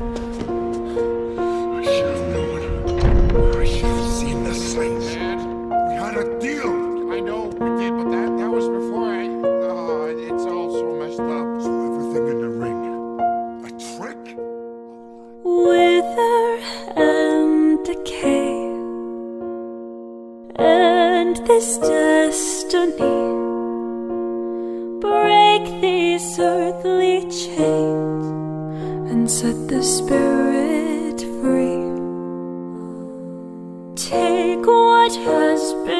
I should have known. I should have seen the signs. Dad, We had a deal. I know we did, but that was before I. It's all so messed up. So everything in the ring, a trick? Wither and decay, and this destiny, break these earthly chains and set the spirit free. Take what has been